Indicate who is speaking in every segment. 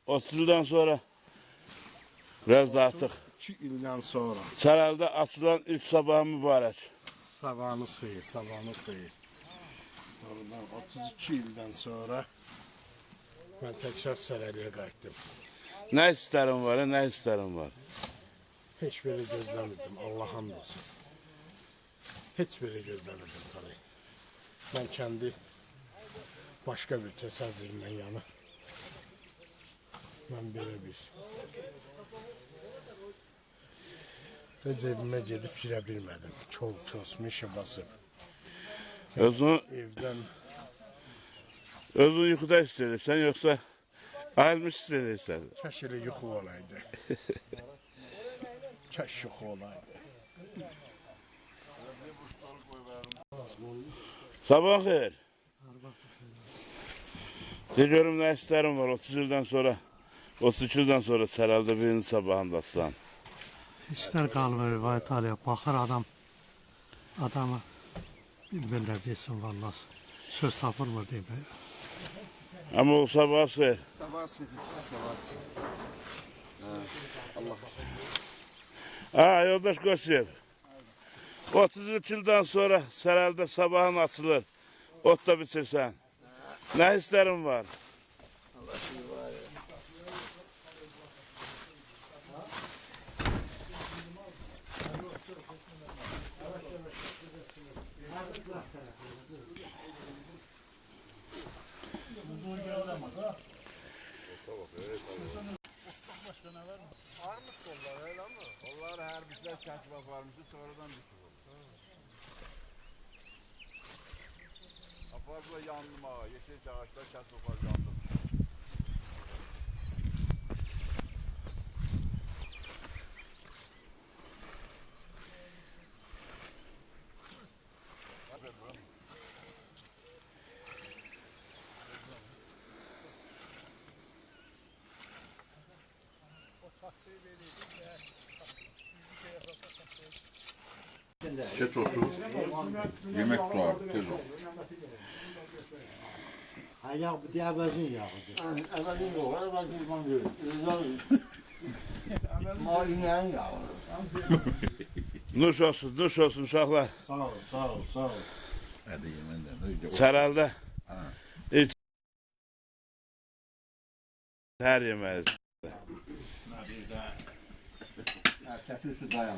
Speaker 1: 30 yıldan sonra biraz da artık
Speaker 2: 2 ildən sonra.
Speaker 1: Sarayda açılan ilk sabah mübarək.
Speaker 2: Sabahınız xeyir, sabahınız xeyir. Oradan 32 ildən sonra mən təkrar Saraylıya qayıtdım.
Speaker 1: Nə istərim var, nə istərim var.
Speaker 2: Heç belə gözləmirdim, Allah hamd olsun. Heç belə gözləmirdim tabii. Mən kendi başqa bir təsəvvürümdən yana. Mən belə bir öz evimə gedib girə bilmədim. Kol, kos, meşə basıb. Evdən
Speaker 1: Özün yuxuda istəyirsən, yoxsa ayılmış istəyirsən?
Speaker 2: kaş elə yuxu olaydı. Kaş yuxu olaydı.
Speaker 1: Sabah xeyir. De görüm nə istərim var 30 ildən sonra, 32 ildən sonra Sarayda birinci sabahında aslan.
Speaker 3: İster qalma rivayet alıyor. Bakır adamı bilmirlər desin vallahi. Söz tapılmır deyim.
Speaker 1: Ama o sabah xeyir.
Speaker 4: Sabah Allah.
Speaker 1: Ha yoldaş Qoşev. 33 ildən sonra Sarayda sabahın açılır. Ot da bitirsən. Nə istərim var?
Speaker 4: Allah sizi var ya.
Speaker 5: Varmış kollar öyle ama. Kollar her bizler keşif varmıştı sonradan düştü. Aparla yandım ağa. Yeşil ağaçlar keşif var yandım.
Speaker 6: Geç otur. Yemek doğar. Tez ol.
Speaker 3: Ayak bu diye bezin yağıdır.
Speaker 4: Evvelin de var, ben kurban görüyorum. Malinden yavrum.
Speaker 1: Nuş olsun uşaqlar.
Speaker 2: Sağ ol, sağ ol, sağ ol.
Speaker 6: Hadi yemenden.
Speaker 1: Sarayda ilk her yemeğiz.
Speaker 4: Erkek üstü dayan.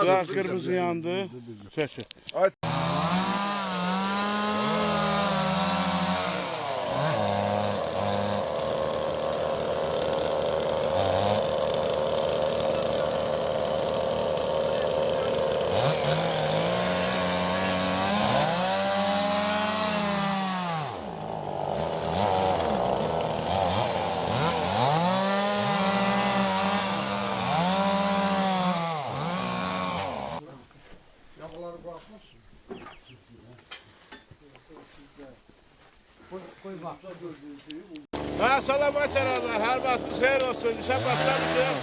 Speaker 1: Biraz kırmızı yandı. Çəkir. Salam açaranlar, hər vaxtınız xeyir olsun, işə başlamışıq.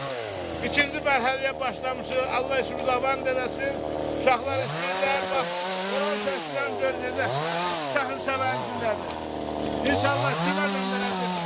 Speaker 1: İkinci mərhələyə başlamışıq, Allah işimizi avan eləsin. Uşaqlar istəyirlər, bax, oran çəkilən bölgədə şəhər şəraitindədir. İnşallah kimə göndərəcək.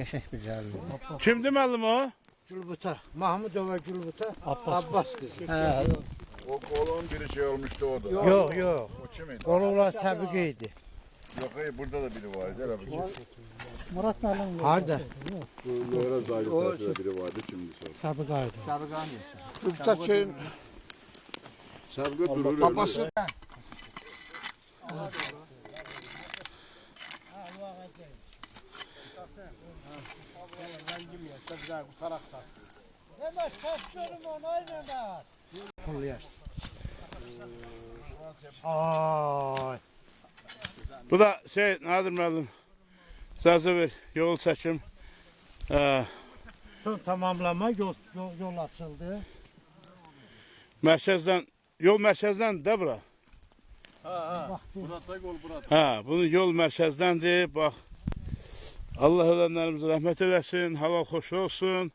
Speaker 3: Qəşəng bir gəldi.
Speaker 1: Kimdi müəllim o?
Speaker 3: Gülbuta, Mahmudova Gülbuta, Abbas qızı. Hə,
Speaker 6: O kolon biri şey olmuştu o da.
Speaker 3: yox, yox.
Speaker 6: O kimindi?
Speaker 3: Qoluvlar səbiqə idi.
Speaker 6: Yok hayır burada da biri vardı. Herhalde.
Speaker 3: Harda?
Speaker 6: Böyle zayıf biri vardı şimdi sonra.
Speaker 3: Səbiqə idi.
Speaker 2: Gülbuta şeyin
Speaker 6: Sabgı durur.
Speaker 2: babası
Speaker 3: Pullayarsan. Ay.
Speaker 1: Bu da şey Nadir müəllim. İcazə ver, yol çəkim.
Speaker 3: Son tamamlama yol açıldı.
Speaker 1: Mərkəzdən, yol mərkəzdəndir də bura.
Speaker 5: Burada yol burada.
Speaker 1: Hə, bunun yol mərkəzdəndir. Bax, Allah ölənlərimizə rəhmət eləsin, halal xoş olsun.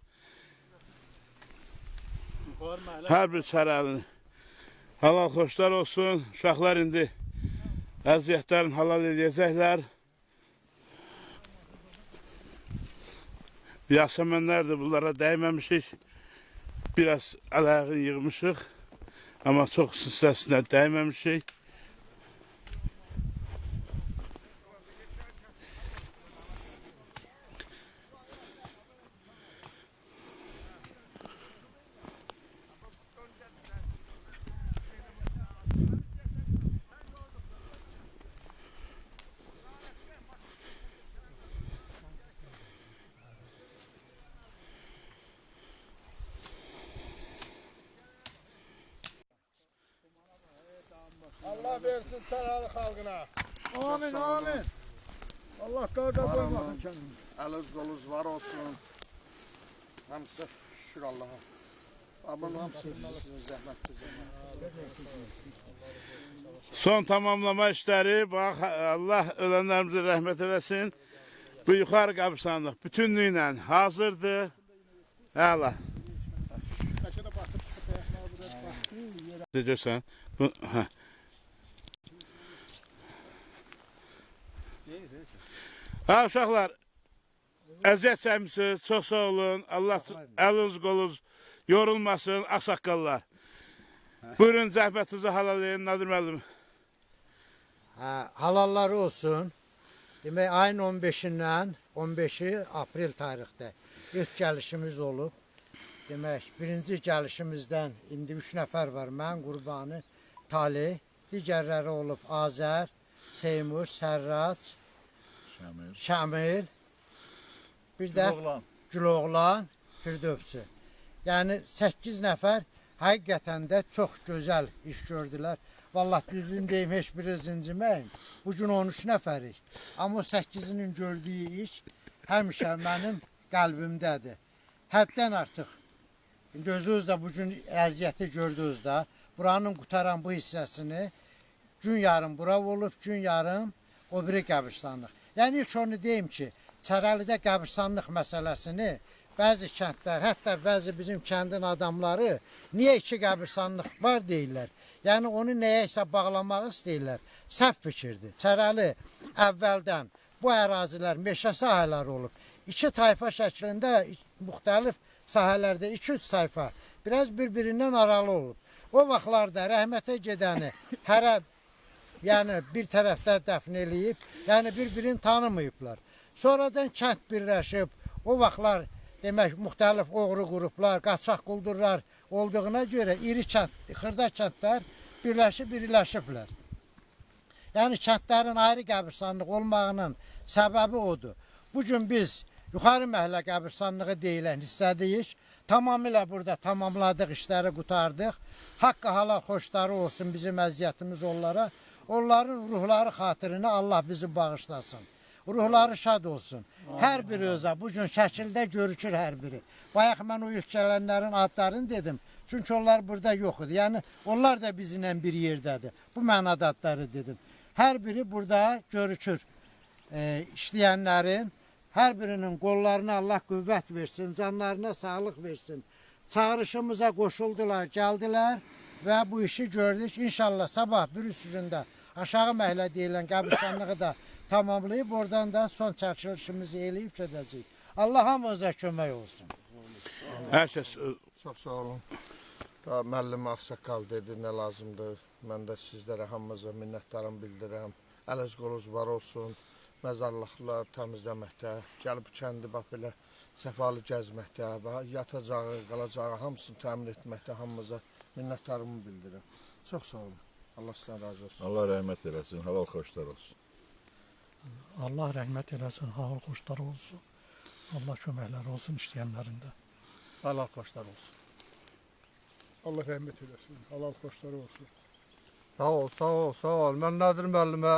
Speaker 1: Hər bir sərəlini halal xoşlar olsun. Uşaqlar indi əziyyətlərini halal edəcəklər. Yasəmənlər də bunlara dəyməmişik. Biraz ələyağını yığmışıq. Amma çox hissəsinə dəyməmişik.
Speaker 2: Allah versin Saralı xalqına.
Speaker 3: Amin, amin. Allah qarda qoymasın kendini.
Speaker 2: Əliniz qolunuz var olsun. Hamısı şükür Allah'a. Abone olmuşsunuz, zəhmət
Speaker 1: Son tamamlama işləri, bax, Allah ölənlərimizə rəhmət eləsin. Bu yuxarı qəbirstanlıq bütünlüklə hazırdır. Əla. Görsən, bu, hə. Ha, uşaqlar, əziyyət çəkmişsiniz, çox sağ olun. Allah əliniz qolunuz yorulmasın, ağsaqqallar. Buyurun, zəhmətinizi halal edin, Nadir müəllim.
Speaker 3: Halalları olsun. Demək, ayın 15-dən, 15-i aprel tarixdə ilk gəlişimiz olub. Demək, birinci gəlişimizdən indi 3 nəfər var. Mən, Qurbanı, Talih, digərləri olub Azər, Seymur, Sərrac, Şamil, bir də Güloğlan, Firdövsü. Yəni 8 nəfər həqiqətən də çox gözəl iş gördülər. Vallahi düzün deyim, heç biri zinciməyim. Bugün 13 nəfərik. Amma o 8-inin gördüyü iş həmişə mənim qəlbimdədir. Həddən artıq. İndi özünüz də bugün əziyyəti gördünüz də. Buranın qutaran bu hissəsini gün yarım bura olub, gün yarım o biri qəbirstanlıq. Yəni ilk onu deyim ki, Çərəlidə qəbirstanlıq məsələsini bəzi kəndlər, hətta bəzi bizim kəndin adamları niyə 2 qəbirstanlıq var deyirlər. Yəni onu nəyəsə bağlamaq istəyirlər. Səhv fikirdir. Çərəli əvvəldən bu ərazilər meşə sahələri olub. 2 tayfa şəklində müxtəlif sahələrdə 2-3 tayfa biraz bir-birindən aralı olub. O vaxtlarda rəhmətə gedəni hərə yəni bir tərəfdə dəfn eləyib, yəni bir-birini tanımayıblar. Sonradan kənd birləşib, o vaxtlar demək müxtəlif oğru qruplar, qaçaq quldurlar olduğuna görə iri kənd, xırda kəndlər birləşiblər. Yəni kəndlərin ayrı qəbirstanlıq olmağının səbəbi odur. Bugün biz yuxarı məhəllə qəbirstanlığı deyilən hissədəyik. Tamamilə burada tamamladıq, işləri qutardıq. Haqqı halal xoşları olsun bizim əziyyətimiz onlara. Onların ruhları xatirinə Allah bizi bağışlasın. Ruhları şad olsun. Hər biri özə bugün şəkildə görükür hər biri. Bayaq mən o ilk gələnlərin adlarını dedim. Çünki onlar burada yox idi. Yəni onlar da bizimlə bir yerdədir. Bu mənada adları dedim. Hər biri burada görükür. İşləyənlərin hər birinin qollarına Allah qüvvət versin, canlarına sağlıq versin. Çağırışımıza qoşuldular, gəldilər və bu işi gördük. İnşallah sabah bir üstündə aşağı məhəllə deyilən qəbirstanlığı da tamamlayıb oradan da son çəkilişimizi eləyib gedəcəyik. Allah hamımıza kömək olsun.
Speaker 1: Hər kəs
Speaker 2: Çox sağ olun. Da müəllim ağsaqqal dedi nə lazımdır. Mən də sizlərə hamınıza minnətdarım bildirirəm. Əliz qolunuz var olsun. Məzarlıqlar təmizləməkdə, gəlib kəndi bax belə səfalı gəzməkdə, yatacağı, qalacağı hamısını təmin etməkdə hamımıza minnətdarımı bildirirəm. Çox sağ olun. Allah sizdən razı olsun.
Speaker 6: Allah rəhmət eləsin, halal xoşlar olsun.
Speaker 7: Allah rəhmət eləsin, halal xoşlar olsun. Allah köməkləri olsun işləyənlərində.
Speaker 2: Halal xoşlar olsun.
Speaker 8: Allah rəhmət eləsin. Halal xoşları olsun.
Speaker 2: Sağ ol, sağ ol, sağ ol. Mən Nadir müəllimə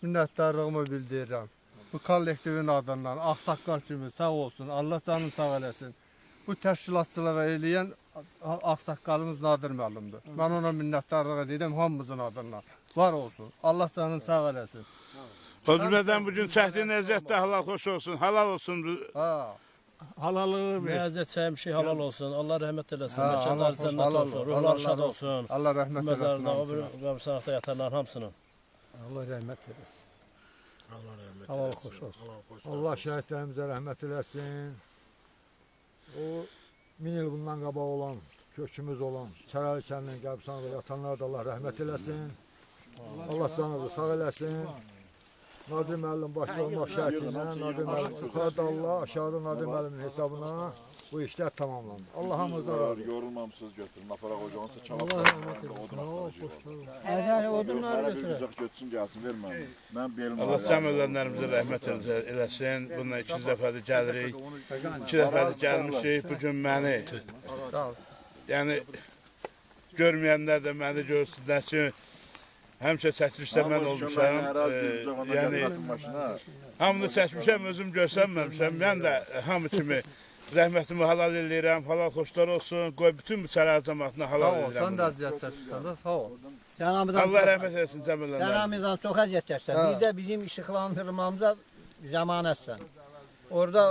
Speaker 2: minnətdarlığımı bildirirəm. Bu kollektivin adından ağsaqqal kimi sağ olsun. Allah canını sağ eləsin. Bu təşkilatçılara eləyən ağsaqqalımız Nadir müəllimdir. Mən ona minnətdarlıq edirəm hamımızın adından. Var olsun. Allah canını sağ eləsin.
Speaker 1: o cümlədən bugün çəkdiyin əziyyət də halal xoş olsun, halal olsun.
Speaker 2: Ha.
Speaker 8: Halalı
Speaker 9: Ne əziyyət çəkmiş şey halal olsun. Allah rəhmət eləsin.
Speaker 2: Ha,
Speaker 9: Məkanları
Speaker 2: Allah
Speaker 9: cənnət
Speaker 2: Allah
Speaker 9: olsun.
Speaker 2: Allah
Speaker 9: Ruhları
Speaker 2: Allah
Speaker 9: şad
Speaker 2: Allah.
Speaker 9: olsun.
Speaker 2: Allah rəhmət eləsin.
Speaker 9: Məzarda, o bir
Speaker 2: hamısına.
Speaker 9: qəbirstanlıqda yatanların hamısının.
Speaker 8: Allah rəhmət eləsin.
Speaker 2: Allah rəhmət
Speaker 8: Halal
Speaker 2: eləsin.
Speaker 8: xoş olsun.
Speaker 2: Halal xoş
Speaker 8: Allah şəhidlərimizə rəhmət eləsin. O 1000 il bundan qabaq olan, kökümüz olan Çərəli kəndinin qəbirstanlıqda yatanlara da Allah rəhmət eləsin. Allah canınızı sağ eləsin. Nadir müəllim başda olmaq şərtilə, Nadir müəllim yuxarıda Allah, aşağıda Nadir müəllimin hesabına bu işlər tamamlandı. Allah hamımızdan razı olsun.
Speaker 6: Yorulmamışsınız götürün, aparaq ocağınızı çalaq. Odun axtaracaq.
Speaker 3: Yəni odunları
Speaker 6: Bir güzək götürsün, gəlsin, verməm. Mən belim
Speaker 1: Allah cəm ölənlərimizə rəhmət eləsin. Bununla 2 dəfədir gəlirik. 2 dəfədir gəlmişik. Bugün məni, yəni görməyənlər də məni görsünlər ki, həmişə çəkilişdə mən olmuşam. Yəni hamını çəkmişəm, özüm görsənməmişəm. Mən də hamı kimi rəhmətimi halal eləyirəm. Halal xoşlar olsun. Qoy bütün bu Çərəli cəmaatına halal
Speaker 2: Sağ ol, sən də
Speaker 1: eləyirəm.
Speaker 2: əziyyət çəkirsən də, sağ ol.
Speaker 1: Allah rəhmət eləsin cəm ölənlərimizə.
Speaker 3: Cənabimizdən çox əziyyət çəksən. Bir də bizim işıqlandırmamıza zəmanətsən. Orada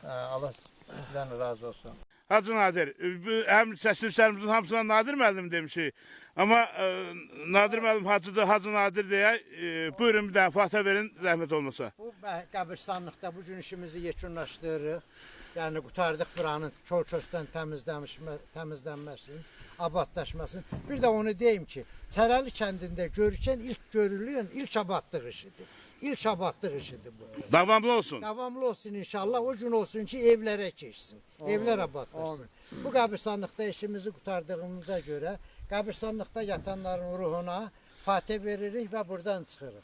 Speaker 3: Allah sizdən razı olsun.
Speaker 1: Hacı Nadir, bu həm çəkilişlərimizin hamısına Nadir müəllim demişik. Amma Nadir müəllim hacıdır, Hacı Nadir deyə buyurun bir dənə fatihə verin, rəhmət olmasa.
Speaker 3: Bu qəbirstanlıqda bu gün işimizi yekunlaşdırırıq. Yəni qutardıq buranın çol-çosdan təmizlənməsin, abadlaşmasın. Bir də onu deyim ki, Çərəli kəndində görükən ilk görülüyün ilk abadlıq işidir. İlk abadlıq işidir bu.
Speaker 1: Davamlı olsun.
Speaker 3: Davamlı olsun inşallah. O gün olsun ki evlərə keçsin. Evlər abadlaşsın. Bu qəbirstanlıqda işimizi qutardığımıza görə qəbirstanlıqda yatanların ruhuna fatih veririk və buradan çıxırıq.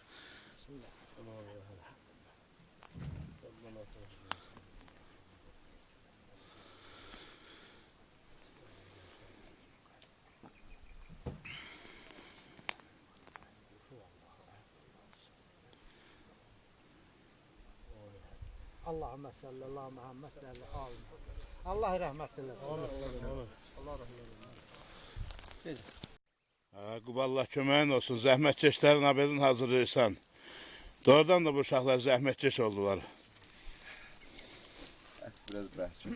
Speaker 3: Allahümme sallallahu Muhammed ve alim. Allah rəhmət eləsin.
Speaker 1: Quballah köməyin olsun, zəhmətkeşlərin haberini hazırlayırsan. Doğrudan da bu uşaqlar zəhmətkeş oldular.
Speaker 6: Biraz bəhçin.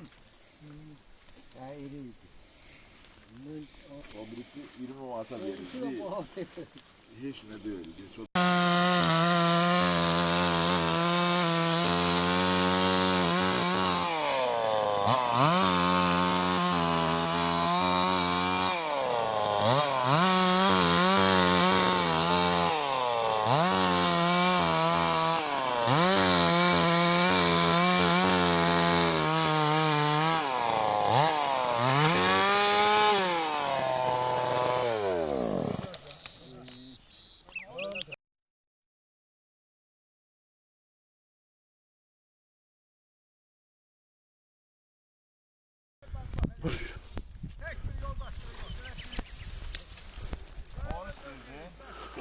Speaker 6: O birisi 20 manata verildi. Hiç ne değil. Çok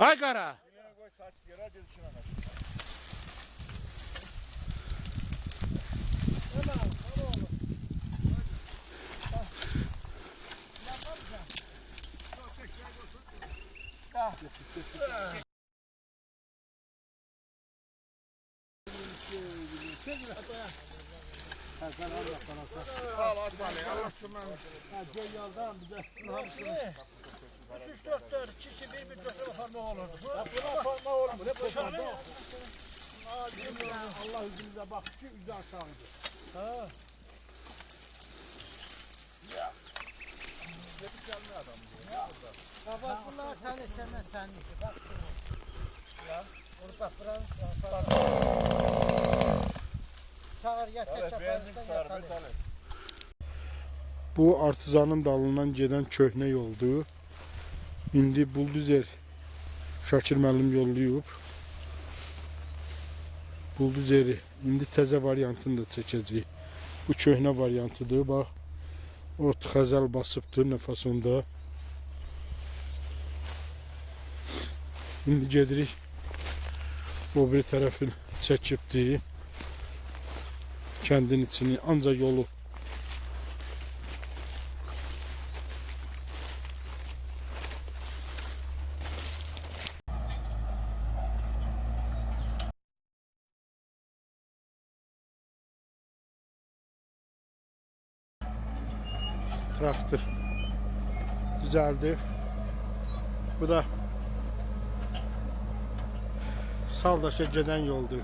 Speaker 1: Ay qara!
Speaker 3: Üç, dört, dört, iki, bir götürüp parmak olurdu. Buna parmak olmuyor. Hep boşanıyor. Allah yüzümüze bak ki, yüzü aşağıdır. Baba bunlar tane senden senlik. Bak şunu. Ya. Onu bak buranın. Çağır yatak yaparsan yatalım.
Speaker 10: Bu artizanın dalından gedən köhnə yoldur. İndi buldozer Şakir müəllim yollayıb. Buldozeri indi təzə variantını da çəkəcək. Bu köhnə variantıdır. Bax, o xəzəl basıbdır nəfəsində. İndi gedirik. O bir tərəfin çəkibdir. Kəndin içini, ancaq yolu. Traktor düzeldi. Bu da Saldaşa gedən yoldur.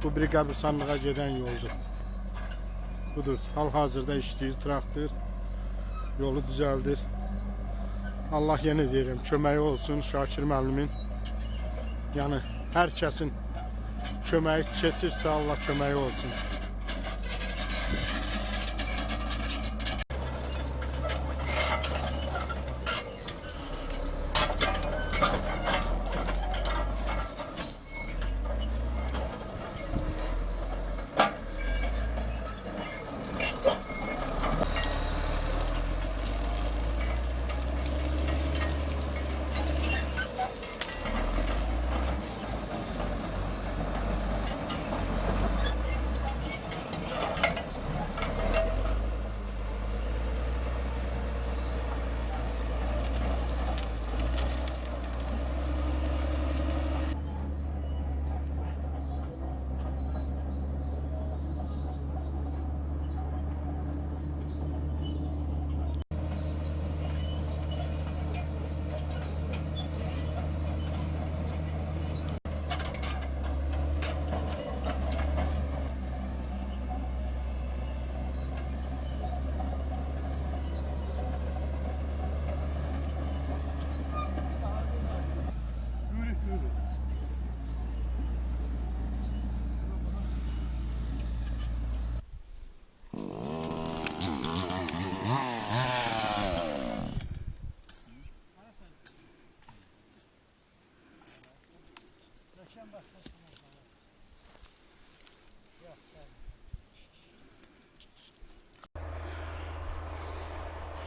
Speaker 10: Bu bir qəbristanlığa gedən yoldur. Budur. Hal-hazırda işləyir traktor. Yolu düzəldir. Allah yenə deyirəm, köməyi olsun Şakir müəllimin. Yəni hər kəsin köməyi keçirsə Allah köməyi olsun.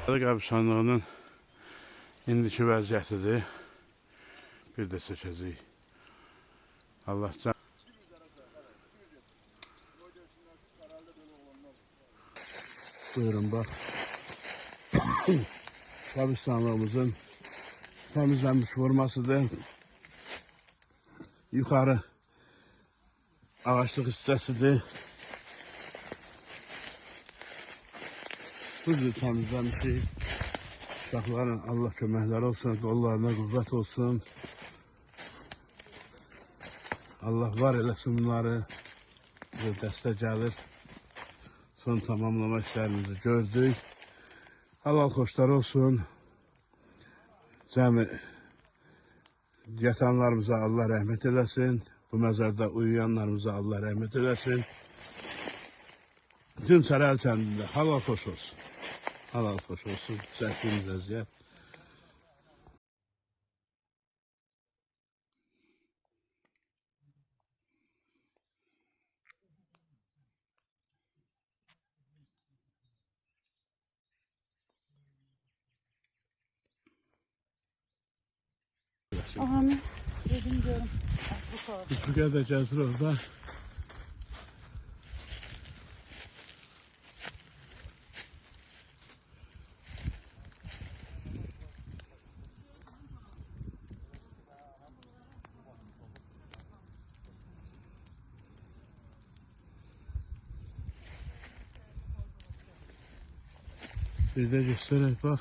Speaker 1: Qəbristanlığının indiki vəziyyətidir. Bir də çəkəcəyik. Allah can. Buyurun bax. Qəbristanlığımızın təmizlənmiş formasıdır. Yuxarı ağaçlıq hissəsidir. Hızlı təmizləmişik. Uşaqların Allah köməkləri olsun, qollarına qüvvət olsun. Allah var eləsin bunları. Bizə dəstə gəlir. Son tamamlama işlərimizi gördük. Halal xoşlar olsun. Cəmi yatanlarımıza Allah rəhmət eləsin. Bu məzarda uyuyanlarımıza Allah rəhmət eləsin. Bütün Sərəl kəndində halal xoş olsun. Halal xoş olsun. Çəkdiyimiz əziyyət.
Speaker 11: Amin. Dedim diyorum.
Speaker 1: Bu kadar cəsur orada. Bir de göstererek bak.